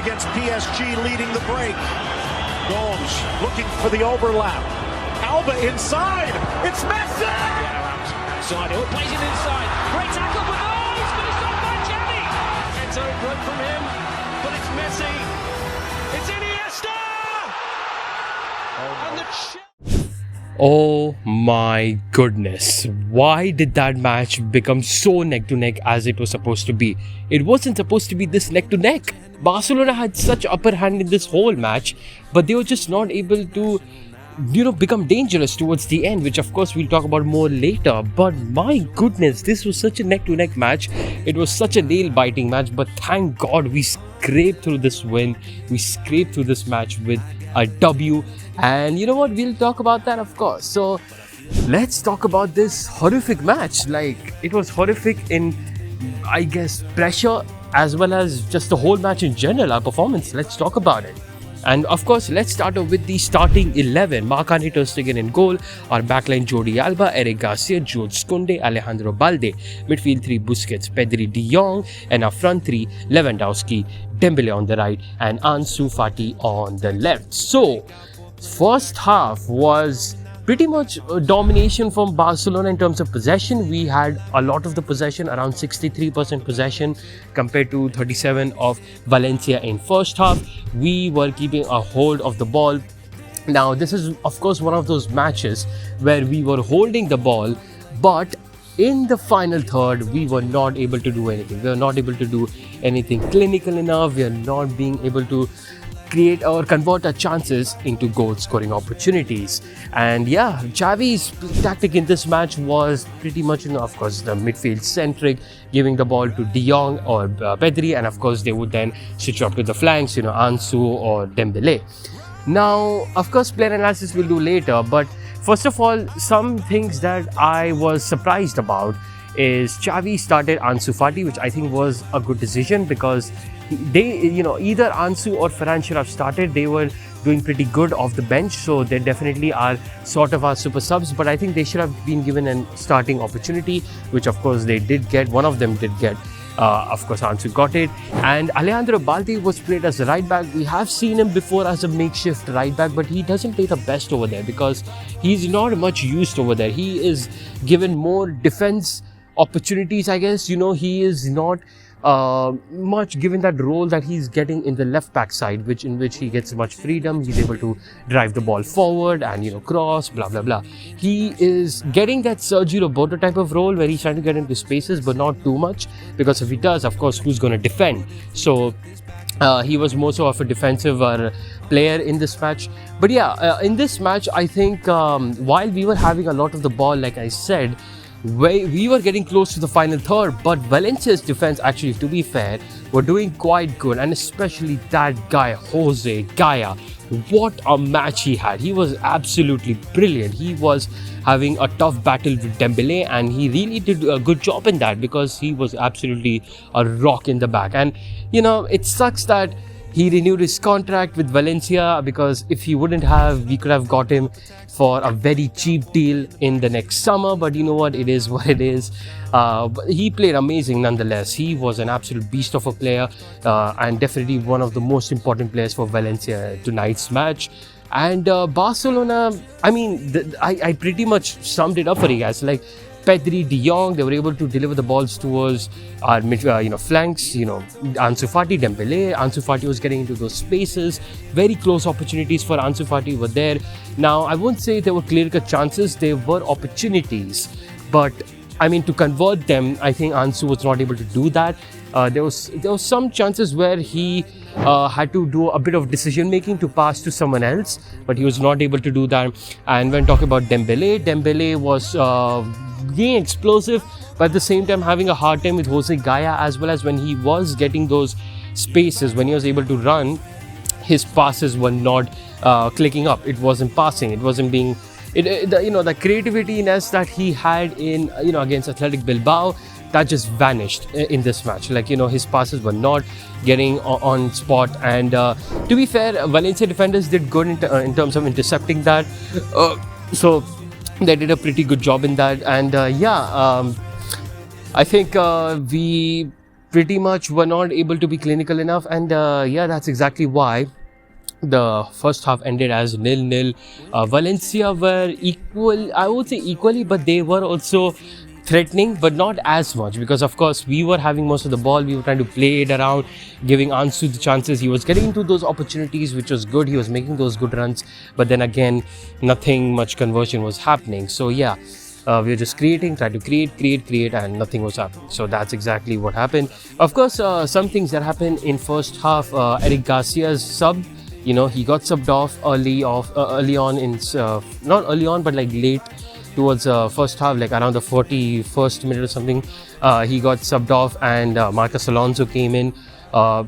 against PSG leading the break. Gomes looking for the overlap. Alba inside. It's Messi! Outside, he'll plays it inside. Great tackle, but no, he's finished off by Xavi. It's a run from him, but it's Messi. It's Iniesta! And the Oh my goodness, why did that match become so neck to neck as it was supposed to be? It wasn't supposed to be this neck to neck. Barcelona had such upper hand in this whole match, but they were just not able to, become dangerous towards the end, which of course we'll talk about more later. But my goodness, this was such a neck to neck match. It was such a nail biting match, but thank God we scraped through this win. We scraped through this match with a W. And you know what, we'll talk about that of course. So let's talk about this horrific match. Like, it was horrific in, I guess, pressure as well as just the whole match in general, our performance. Let's talk about it. And of course, let's start off with the starting 11. Marc-Andre ter Stegen in goal. Our backline: Jordi Alba, Eric Garcia, Jules Koundé, Alejandro Balde. Midfield 3: Busquets, Pedri, De Jong. And our front 3: Lewandowski, Dembele on the right, and Ansu Fati on the left. So first half was pretty much domination from Barcelona in terms of possession. We had a lot of the possession, around 63% possession compared to 37% of Valencia in first half. We were keeping a hold of the ball. Now, this is of course one of those matches where we were holding the ball, but in the final third, we were not able to do anything. We were not able to do anything clinical enough. We are not being able to create or convert our chances into goal scoring opportunities. And yeah, Xavi's tactic in this match was pretty much, of course, the midfield centric, giving the ball to De Jong or Pedri, and of course they would then switch up to the flanks, Ansu or Dembele. Now, of course, player analysis we'll do later, but first of all, some things that I was surprised about is Xavi started Ansu Fati, which I think was a good decision because they, either Ansu or Ferran should have started. They were doing pretty good off the bench, so they definitely are sort of our super subs, but I think they should have been given a starting opportunity, which of course they did get. One of them did get. Of course, Ansu got it. And Alejandro Balde was played as a right back. We have seen him before as a makeshift right back, but he doesn't play the best over there because he's not much used over there. He is given more defense opportunities, I guess. He is not much given that role that he's getting in the left back side, in which he gets much freedom. He's able to drive the ball forward and cross, blah blah blah. He is getting that Sergio Roberto type of role where he's trying to get into spaces, but not too much, because if he does, of course, who's going to defend? So he was more so of a defensive player in this match. But yeah, in this match, I think while we were having a lot of the ball, like I said, we were getting close to the final third, but Valencia's defense, actually, to be fair, were doing quite good, and especially that guy Jose Gaya. What a match he had. He was absolutely brilliant. He was having a tough battle with Dembele, and he really did a good job in that because he was absolutely a rock in the back. And it sucks that he renewed his contract with Valencia, because if he wouldn't have, we could have got him for a very cheap deal in the next summer. But you know what, it is what it is. But he played amazing nonetheless. He was an absolute beast of a player, and definitely one of the most important players for Valencia tonight's match. And Barcelona, I pretty much summed it up for you guys. Like, Pedri, De Jong, they were able to deliver the balls towards our flanks. Ansu Fati, Dembele. Ansu Fati was getting into those spaces. Very close opportunities for Ansu Fati were there. Now, I won't say there were clear-cut chances. There were opportunities, but to convert them, I think Ansu was not able to do that. There was some chances where he had to do a bit of decision making to pass to someone else, but he was not able to do that. And when talking about Dembele was being explosive, but at the same time having a hard time with Jose Gaya, as well as when he was getting those spaces, when he was able to run, his passes were not clicking up. It wasn't passing. It wasn't being. The creativiness that he had in against Athletic Bilbao, that just vanished in this match. Like, his passes were not getting on spot. And to be fair, Valencia defenders did good in terms of intercepting that. So they did a pretty good job in that. And I think we pretty much were not able to be clinical enough, and yeah, that's exactly why the first half ended as 0-0. Valencia were equal, I would say equally, but they were also threatening, but not as much, because of course we were having most of the ball. We were trying to play it around, giving Ansu the chances. He was getting into those opportunities, which was good. He was making those good runs, but then again, nothing much conversion was happening. So yeah, we were just trying to create, and nothing was happening. So that's exactly what happened. Of course, some things that happened in first half. Eric Garcia's sub, he got subbed off early on in not early on, but like late towards first half, like around the 41st minute or something. He got subbed off, and Marcus Alonso came in.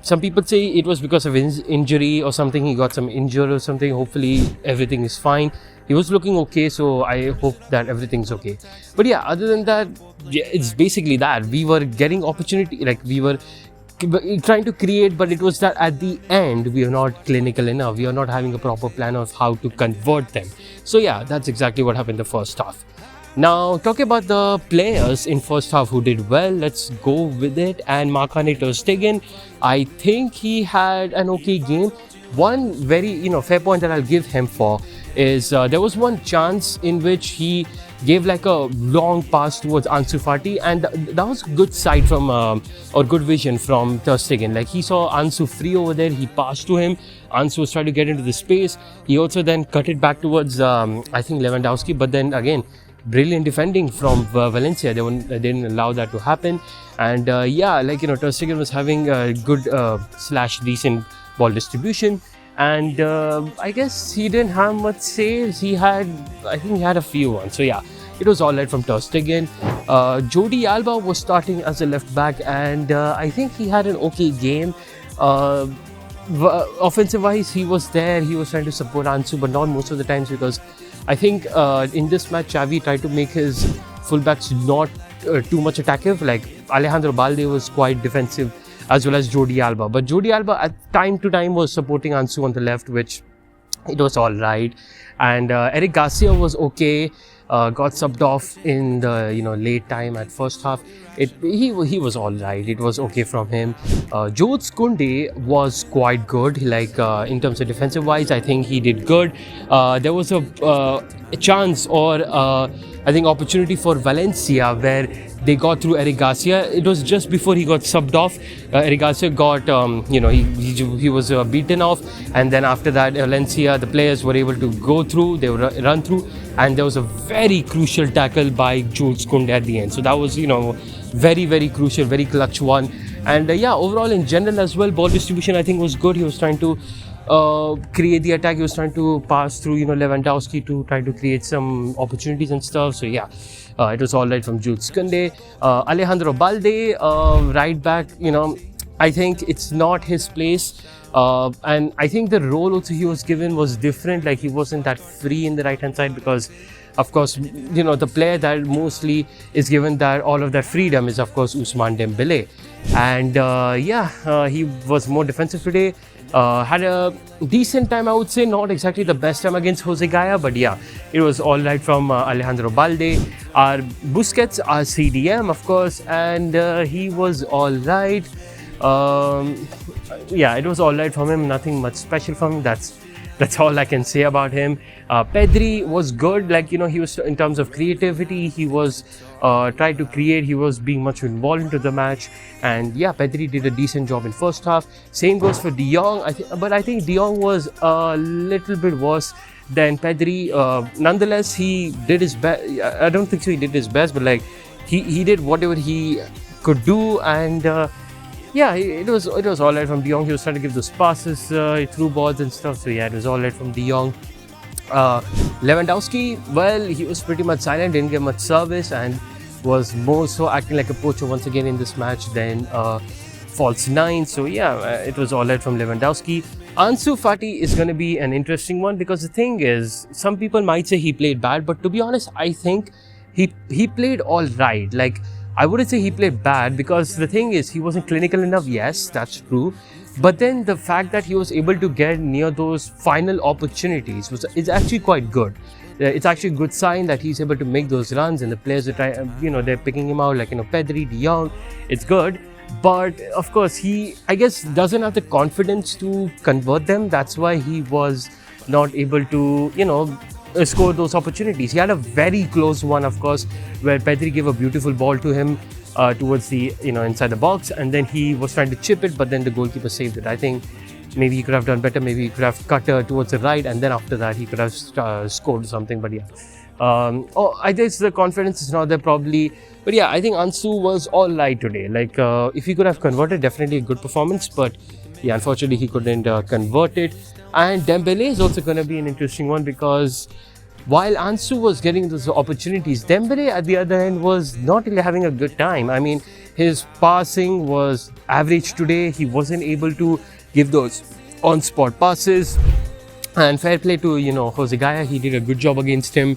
Some people say it was because of injury or something. He got some injury or something. Hopefully everything is fine. He was looking okay, so I hope that everything's okay. But yeah, other than that, yeah, it's basically that. We were getting opportunity, like we were trying to create, but it was that at the end we are not clinical enough. We are not having a proper plan of how to convert them. So yeah, that's exactly what happened in the first half. Now, talking about the players in first half who did well, let's go with it. And Marc-Andre ter Stegen, I think he had an okay game. One very fair point that I'll give him for is there was one chance in which he gave like a long pass towards Ansu Fati, and that was good sight from or good vision from ter Stegen. Like, he saw Ansu free over there, he passed to him. Ansu was trying to get into the space. He also then cut it back towards I think Lewandowski, but then again, brilliant defending from Valencia. They didn't allow that to happen. And yeah, like ter Stegen was having a good / decent ball distribution, and I guess he didn't have much saves. I think he had a few ones. So yeah, it was alright from ter Stegen. Jordi Alba was starting as a left back, and I think he had an okay game. Offensive wise, he was there. He was trying to support Ansu, but not most of the times, because I think in this match Xavi tried to make his fullbacks not too much attackive. Like, Alejandro Balde was quite defensive, as well as Jordi Alba. But Jordi Alba at time to time was supporting Ansu on the left, which it was all right. And Eric Garcia was okay. Got subbed off in the late time at first half. He was all right. It was okay from him. Jules Koundé was quite good. Like, in terms of defensive wise, I think he did good. There was a chance, or I think opportunity for Valencia, where they got through Eric Garcia. It was just before he got subbed off. Eric Garcia got, he was beaten off, and then after that, Valencia, the players were able to go through. They were run through, and there was a very crucial tackle by Jules Koundé at the end. So that was, very, very crucial, very clutch one. And yeah, overall in general as well, ball distribution I think was good. He was trying to create the attack. He was trying to pass through Lewandowski to try to create some opportunities and stuff. So yeah, it was all right from Jules Koundé. Alejandro Balde, right back, I think it's not his place. And I think the role also he was given was different. Like, he wasn't that free in the right hand side, because of course, the player that mostly is given that all of that freedom is, of course, Ousmane Dembele. And yeah, he was more defensive today. Had a decent time, I would say. Not exactly the best time against Jose Gaya, but yeah, it was all right from Alejandro Balde. Our Busquets, our CDM, of course, and he was all right. Yeah, it was all right from him. Nothing much special from him. That's all I can say about him. Pedri was good. Like, he was, in terms of creativity, he was trying to create. He was being much involved into the match. And yeah, Pedri did a decent job in first half. Same goes for De Jong. But I think De Jong was a little bit worse than Pedri. Nonetheless, he did his best. I don't think so he did his best, but like, he did whatever he could do. And yeah, it was all right from De Jong. He was trying to give those passes, through balls and stuff. So yeah, it was all right from De Jong. Lewandowski, well, he was pretty much silent, didn't get much service, and was more so acting like a poacher once again in this match than false nine. So yeah, it was all right from Lewandowski. Ansu Fati is going to be an interesting one, because the thing is, some people might say he played bad, but to be honest, I think he played all right. Like, I wouldn't say he played bad, because the thing is, he wasn't clinical enough. Yes, that's true. But then the fact that he was able to get near those final opportunities is actually quite good. It's actually a good sign that he's able to make those runs, and the players are they're picking him out, like Pedri, De Jong. It's good. But of course, he, I guess, doesn't have the confidence to convert them. That's why he was not able to, score those opportunities. He had a very close one, of course, where Pedri gave a beautiful ball to him towards the, inside the box, and then he was trying to chip it, but then the goalkeeper saved it. I think maybe he could have done better. Maybe he could have cut towards the right, and then after that he could have scored something. But yeah, I guess the confidence is not there probably. But yeah, I think Ansu was all right today. Like if he could have converted, definitely a good performance. But yeah, unfortunately he couldn't convert it. And Dembele is also going to be an interesting one, because while Ansu was getting those opportunities, Dembele at the other end was not really having a good time. I mean, his passing was average today. He wasn't able to give those on-spot passes. And fair play to, Jose Gaya. He did a good job against him.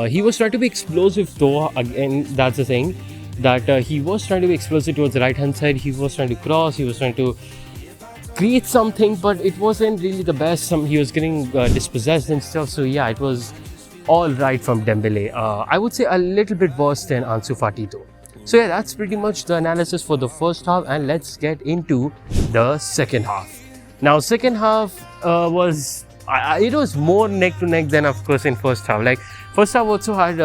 He was trying to be explosive though. Again, that's the thing. That he was trying to be explosive towards the right-hand side. He was trying to cross. He was trying to create something, but it wasn't really the best. He was getting dispossessed and stuff. So yeah, it was all right from Dembele. I would say a little bit worse than Ansu Fati though. So yeah, that's pretty much the analysis for the first half, and let's get into the second half. Now, second half was more neck to neck than, of course, in first half. Like first half also had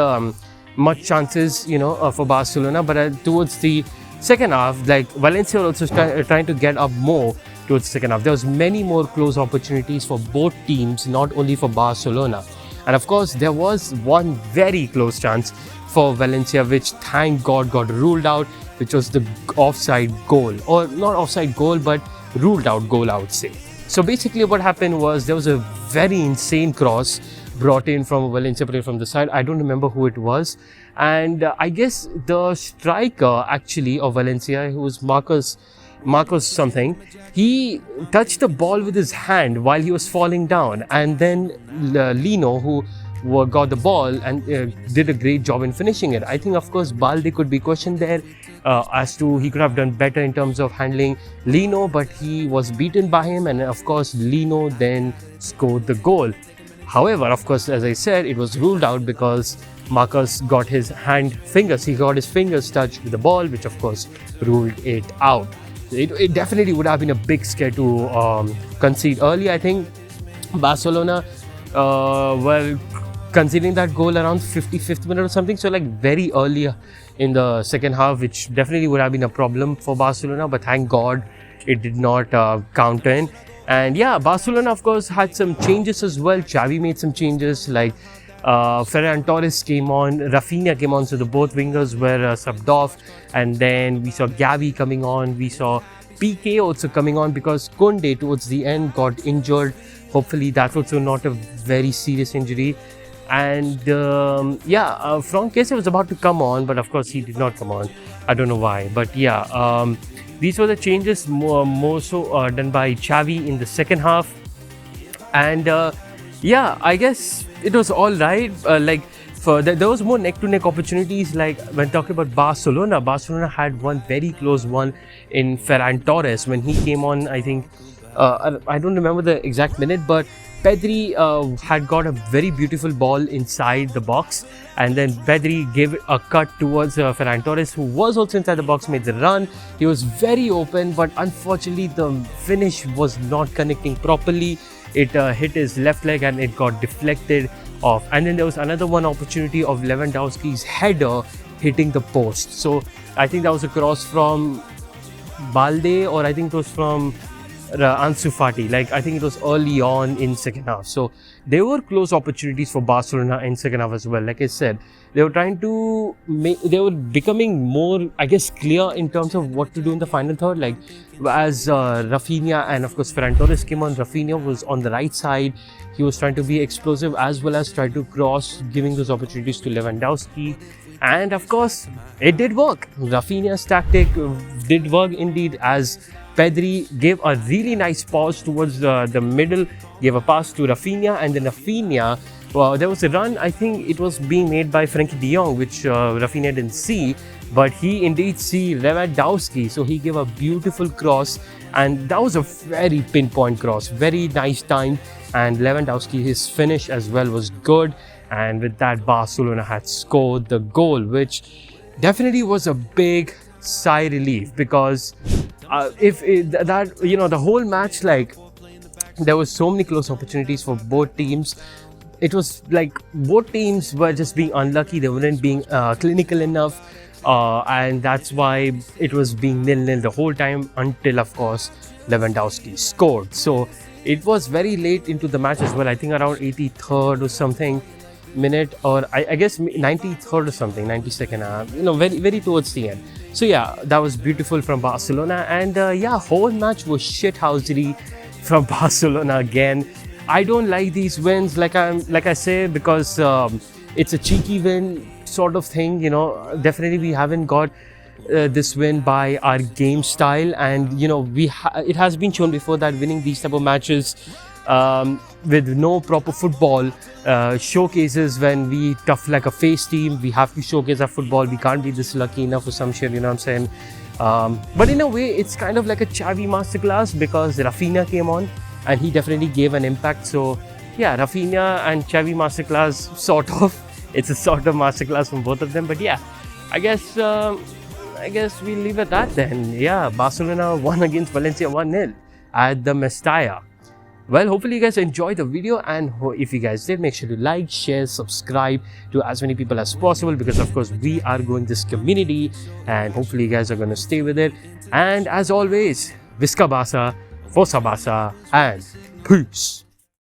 much chances, for Barcelona, but towards the second half, like Valencia were also trying to get up more towards the second half. There was many more close opportunities for both teams, not only for Barcelona. And of course, there was one very close chance for Valencia, which thank God got ruled out, which was the offside goal, or not offside goal, but ruled out goal, I would say. So basically what happened was there was a very insane cross brought in from a Valencia player from the side. I don't remember who it was. And I guess the striker actually of Valencia, who was Marcos something, he touched the ball with his hand while he was falling down. And then Lino, who got the ball and did a great job in finishing it. I think, of course, Balde could be questioned there as to he could have done better in terms of handling Lino, but he was beaten by him, and of course Lino then scored the goal. However, of course, as I said, it was ruled out because Marcus got his fingers touched with the ball, which of course ruled it out. It definitely would have been a big scare to concede early. I think Barcelona were conceding that goal around 55th minute or something, so like very early in the second half, which definitely would have been a problem for Barcelona, but thank God it did not counter in. And yeah, Barcelona of course had some changes as well. Xavi made some changes, like Ferran Torres came on, Rafinha came on, so the both wingers were subbed off, and then we saw Gavi coming on, we saw PK also coming on because Koundé towards the end got injured. Hopefully that was also not a very serious injury. And Franck Kessie was about to come on, but of course he did not come on. I don't know why, but yeah, these were the changes more so done by Xavi in the second half. And I guess it was all right. There was more neck-to-neck opportunities. Like when talking about Barcelona had one very close one in Ferran Torres when he came on. I think I don't remember the exact minute, but Pedri had got a very beautiful ball inside the box, and then Pedri gave a cut towards Ferran Torres, who was also inside the box, made the run. He was very open, but unfortunately the finish was not connecting properly. It hit his left leg and it got deflected off. And then there was another one opportunity of Lewandowski's header hitting the post. So I think that was a cross from Balde, or I think it was from Ansu Fati. Like I think it was early on in second half. So there were close opportunities for Barcelona in second half as well. Like I said, they were trying to they were becoming more, I guess, clear in terms of what to do in the final third. Like as Rafinha and of course Ferran Torres came on, Rafinha was on the right side. He was trying to be explosive as well as try to cross, giving those opportunities to Lewandowski. And of course, it did work. Rafinha's tactic did work indeed, as Pedri gave a really nice pass towards the middle, gave a pass to Rafinha, and then Rafinha, there was a run, I think it was being made by Frenkie de Jong, which Rafinha didn't see, but he indeed see Lewandowski, so he gave a beautiful cross, and that was a very pinpoint cross, very nice time, and Lewandowski, his finish as well was good, and with that Barcelona had scored the goal, which definitely was a big sigh relief, because if it, that the whole match, like, there was so many close opportunities for both teams. It was like both teams were just being unlucky. They weren't being clinical enough, and that's why it was being 0-0 the whole time, until of course Lewandowski scored. So it was very late into the match as well. I think around 83rd or something minute, or I guess 93rd or something, 92nd, very, very towards the end. So yeah, that was beautiful from Barcelona. And yeah, whole match was shithousery from Barcelona again. I don't like these wins, like I say, because it's a cheeky win sort of thing. Definitely we haven't got this win by our game style, and it has been shown before that winning these type of matches with no proper football showcases when we tough like a face team. We have to showcase our football. We can't be this lucky enough for some shit, you know what I'm saying? But in a way, it's kind of like a Xavi masterclass, because Rafinha came on and he definitely gave an impact. So yeah, Rafinha and Xavi masterclass, sort of. It's a sort of masterclass from both of them. But yeah, I guess we'll leave it at that then. Yeah, Barcelona won against Valencia 1-0 at the Mestalla. Well, hopefully you guys enjoyed the video, and if you guys did, make sure to like, share, subscribe to as many people as possible, because of course we are growing this community, and hopefully you guys are going to stay with it. And as always, Visca Barça, Forza Barça, and peace.